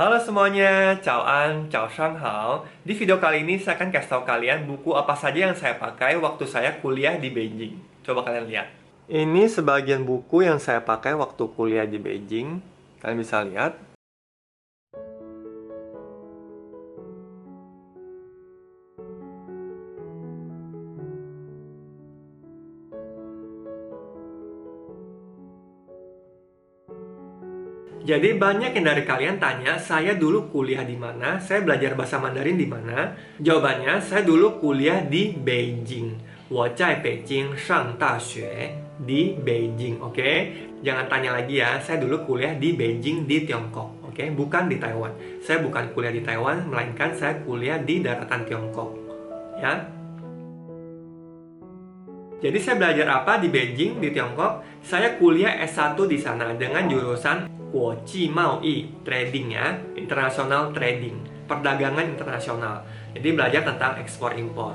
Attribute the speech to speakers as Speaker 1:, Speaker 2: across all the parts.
Speaker 1: Halo semuanya, ciao an, ciao shanghao. Di video kali ini saya akan kasih tahu kalian buku apa saja yang saya pakai waktu saya kuliah di Beijing. Coba kalian lihat. Ini sebagian buku yang saya pakai waktu kuliah di Beijing. Kalian bisa lihat. Jadi banyak yang dari kalian tanya, saya dulu kuliah di mana, saya belajar bahasa Mandarin di mana? Jawabannya, saya dulu kuliah di Beijing. 我在北京上大学 di Beijing, oke? Jangan tanya lagi ya, saya dulu kuliah di Beijing di Tiongkok, oke? Bukan di Taiwan. Saya bukan kuliah di Taiwan, melainkan saya kuliah di daratan Tiongkok, ya. Jadi saya belajar apa di Beijing, di Tiongkok? Saya kuliah S1 di sana dengan jurusan Guoji Mao Yi, trading ya, international trading, perdagangan internasional. Jadi belajar tentang ekspor impor.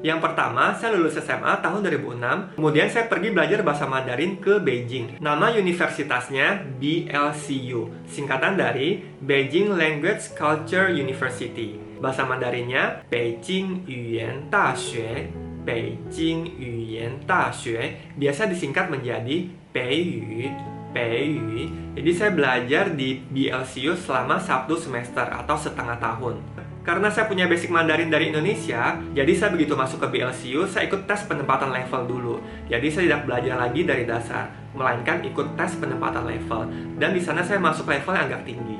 Speaker 1: Yang pertama, saya lulus SMA tahun 2006, kemudian saya pergi belajar bahasa Mandarin ke Beijing. Nama universitasnya BLCU, singkatan dari Beijing Language Culture University. Bahasa Mandarinnya Beijing Yuan Daxue, Beijing Yuan Daxue, biasa disingkat menjadi Beiyu. Beiyu. Jadi saya belajar di BLCU selama 1 semester atau setengah tahun. Karena saya punya basic Mandarin dari Indonesia, jadi saya begitu masuk ke BLCU, saya ikut tes penempatan level dulu. Jadi saya tidak belajar lagi dari dasar, melainkan ikut tes penempatan level. Dan di sana saya masuk level yang agak tinggi.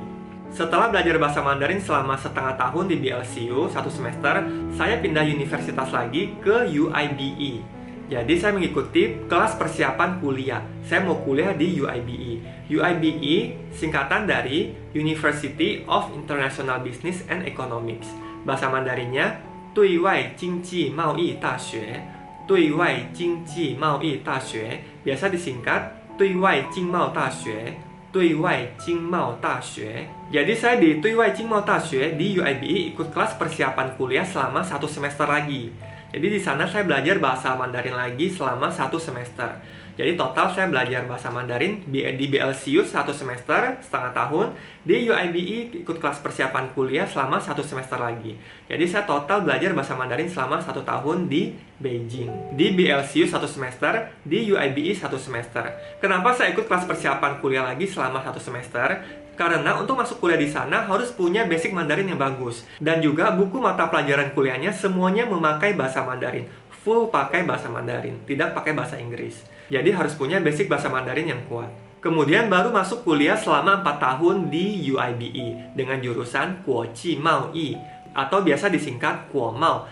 Speaker 1: Setelah belajar bahasa Mandarin selama setengah tahun di BLCU, 1 semester, saya pindah universitas lagi ke UIBE. Jadi saya mengikuti kelas persiapan kuliah. Saya mau kuliah di UIBE. UIBE singkatan dari University of International Business and Economics. Bahasa Mandarinnya Duiwai Jingji Maoyi Daxue. Duiwai Jingji Maoyi Daxue. Biasa disingkat Duiwai Jingmao Daxue. Duiwai Jingmao Daxue. Jadi saya di Duiwai Jingmao Daxue di UIBE ikut kelas persiapan kuliah selama 1 semester lagi. Jadi di sana saya belajar bahasa Mandarin lagi selama 1 semester. Jadi total saya belajar bahasa Mandarin di BLCU 1 semester, setengah tahun. Di UIBE ikut kelas persiapan kuliah selama 1 semester lagi. Jadi saya total belajar bahasa Mandarin selama 1 tahun di Beijing. Di BLCU 1 semester, di UIBE 1 semester. Kenapa saya ikut kelas persiapan kuliah lagi selama 1 semester? Karena untuk masuk kuliah di sana harus punya basic Mandarin yang bagus. Dan juga buku mata pelajaran kuliahnya semuanya memakai bahasa Mandarin. Full pakai bahasa Mandarin, tidak pakai bahasa Inggris. Jadi harus punya basic bahasa Mandarin yang kuat. Kemudian baru masuk kuliah selama 4 tahun di UIBE dengan jurusan Guoji Mao Yi atau biasa disingkat Guomao,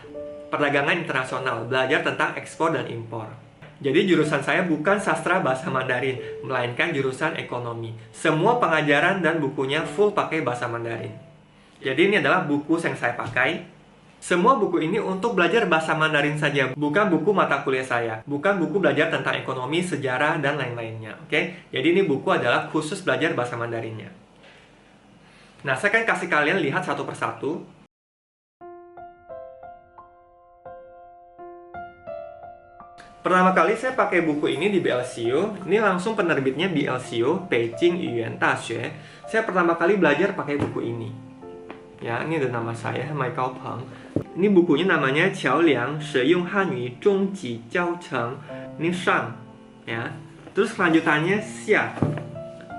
Speaker 1: perdagangan internasional, belajar tentang ekspor dan impor. Jadi jurusan saya bukan sastra bahasa Mandarin, melainkan jurusan ekonomi. Semua pengajaran dan bukunya full pakai bahasa Mandarin. Jadi ini adalah buku yang saya pakai. Semua buku ini untuk belajar bahasa Mandarin saja, bukan buku mata kuliah saya. Bukan buku belajar tentang ekonomi, sejarah, dan lain-lainnya. Oke? Jadi ini buku adalah khusus belajar bahasa Mandarinnya. Nah, saya akan kasih kalian lihat satu persatu. Pertama kali saya pakai buku ini di BLCU. Ini langsung penerbitnya BLCU, Beijing Yuan Daxue. Saya pertama kali belajar pakai buku ini. Ya, ini ada nama saya, Mai Gaopeng. Ini bukunya namanya Qiao Liang Shiyong Hanyu Zhongji Jiao Cheng. Ini Shang. Ya. Terus kelanjutannya Xia.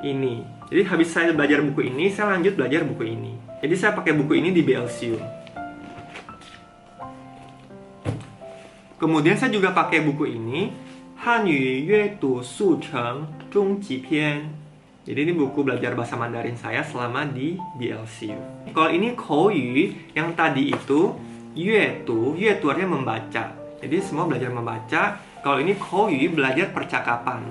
Speaker 1: Ini. Jadi habis saya belajar buku ini, saya lanjut belajar buku ini. Jadi saya pakai buku ini di BLCU. Kemudian saya juga pakai buku ini, Hanyu Yue Du Su Cheng Zhongji Pian. Jadi ini buku belajar bahasa Mandarin saya selama di BLCU. Kalau ini Kouyu, yang tadi itu Yue Du artinya membaca. Jadi semua belajar membaca. Kalau ini Kouyu, belajar percakapan.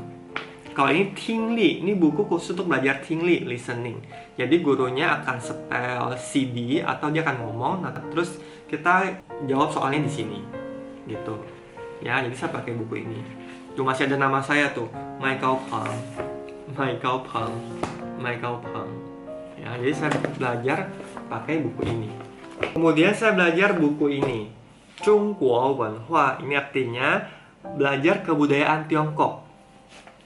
Speaker 1: Kalau ini Tingli, ini buku khusus untuk belajar Tingli, listening. Jadi gurunya akan setel CD atau dia akan ngomong, nah, terus kita jawab soalnya di sini. Gitu ya, jadi saya pakai buku ini. Tuh masih ada nama saya tuh, Mai Gaopeng, Mai Gaopeng, Mai Gaopeng. Ya, jadi saya belajar pakai buku ini. Kemudian saya belajar buku ini, Zhongguo Wenhua. Ini artinya belajar kebudayaan Tiongkok.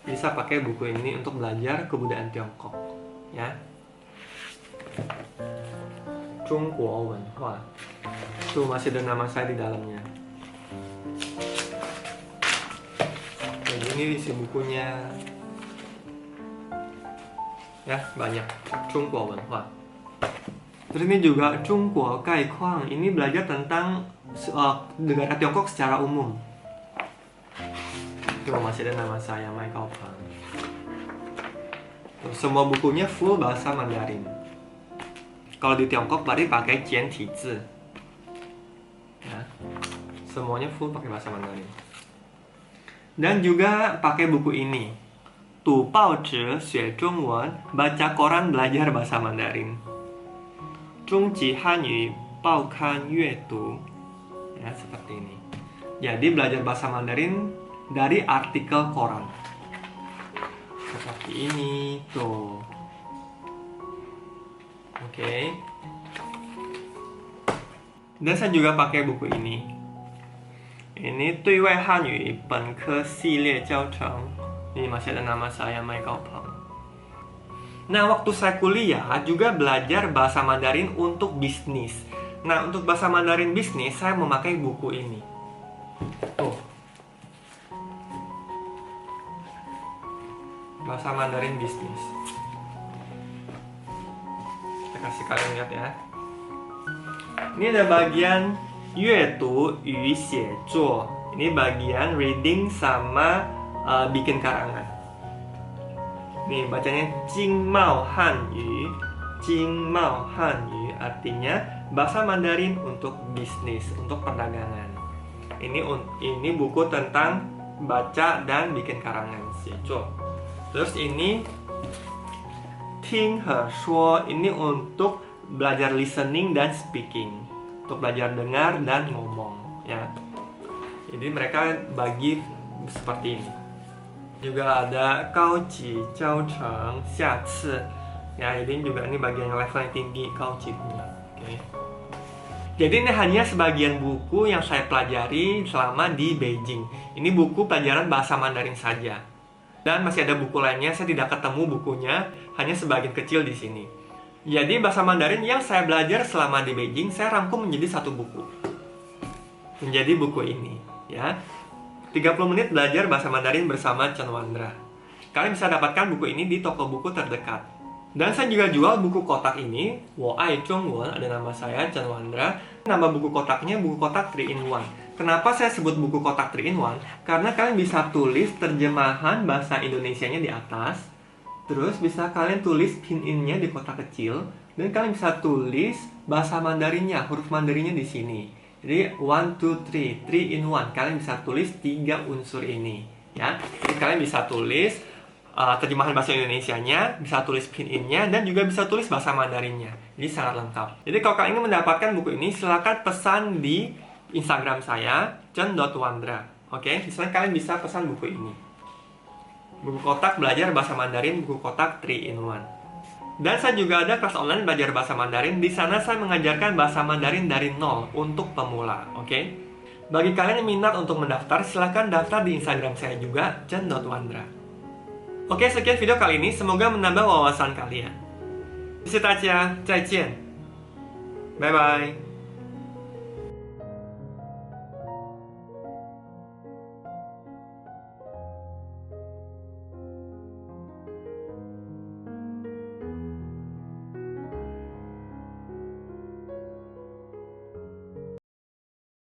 Speaker 1: Jadi saya pakai buku ini untuk belajar kebudayaan Tiongkok. ya. Zhongguo Wenhua. Tuh masih ada nama saya di dalamnya. Dan ini isi bukunya. Ya, banyak. Zhongguo Wenhua. Terus ini juga Zhongguo Gaikuang. Ini belajar tentang negara Tiongkok secara umum. Tuh masih ada nama saya, Mai Gaopeng. Semua bukunya full bahasa Mandarin. Kalau di Tiongkok berarti pakai Jiantizi. Ya, semuanya full pakai bahasa Mandarin. Dan juga pakai buku ini, Tu Bao Zhi Xue Zhongwen, baca koran belajar bahasa Mandarin. Zhongji Hanyu Bao Kan Yue Du. Ya, seperti ini. Jadi belajar bahasa Mandarin dari artikel koran. Seperti ini tuh. Oke. Dan saya juga pakai buku ini. Ini Dui Wai Hanyu Benke Silie Jiao Cheng. Ini masih ada nama saya, Mai Gaopeng. Nah, waktu saya kuliah juga belajar bahasa Mandarin untuk bisnis. Nah, untuk bahasa Mandarin bisnis saya memakai buku ini. Tuh. Bahasa Mandarin bisnis. Kasih kalian lihat ya. Ini ada bagian Yue Du Yu Xie Zuo. Ini bagian reading sama bikin karangan. Nih bacanya Jingmao Hanyu. Jingmao Hanyu artinya bahasa Mandarin untuk bisnis, untuk perdagangan. Ini buku tentang baca dan bikin karangan, Xie Zuo. Terus ini Ting He Shuo, ini untuk belajar listening dan speaking, untuk belajar dengar dan ngomong, ya. Jadi mereka bagi seperti ini. Juga ada Gao Ji Jiao Cheng Xia Ci. Ya, ini juga ini bagian level yang tinggi Gao Ji punya. Oke. Jadi ini hanya sebagian buku yang saya pelajari selama di Beijing. Ini buku pelajaran bahasa Mandarin saja. Dan masih ada buku lainnya, saya tidak ketemu bukunya, hanya sebagian kecil di sini. Jadi bahasa Mandarin yang saya belajar selama di Beijing, saya rangkum menjadi satu buku. Menjadi buku ini, ya. 30 menit belajar bahasa Mandarin bersama Chen Wandra. Kalian bisa dapatkan buku ini di toko buku terdekat. Dan saya juga jual buku kotak ini, Wo Ai Zhongwen, ada nama saya, Chen Wandra. Nama buku kotaknya buku kotak 3-in-1. Kenapa saya sebut buku kotak 3-in-1? Karena kalian bisa tulis terjemahan bahasa Indonesianya di atas, terus bisa kalian tulis pin-in-nya di kotak kecil, dan kalian bisa tulis bahasa Mandarinnya, huruf Mandarinnya di sini. Jadi 1, 2, 3, 3-in-1. Kalian bisa tulis 3 unsur ini, ya. Jadi kalian bisa tulis terjemahan bahasa Indonesianya, bisa tulis pin-in-nya, dan juga bisa tulis bahasa Mandarinnya. Jadi sangat lengkap. Jadi kalau kalian ingin mendapatkan buku ini, silakan pesan di Instagram saya, chen.wandra. Oke, misalnya kalian bisa pesan buku ini. Buku kotak belajar bahasa Mandarin, buku kotak 3-in-1. Dan saya juga ada kelas online belajar bahasa Mandarin. Di sana saya mengajarkan bahasa Mandarin dari nol untuk pemula. Oke. Bagi kalian yang minat untuk mendaftar, silahkan daftar di Instagram saya juga, chen.wandra. Oke, sekian video kali ini. Semoga menambah wawasan kalian. 谢谢大家，再见，拜拜。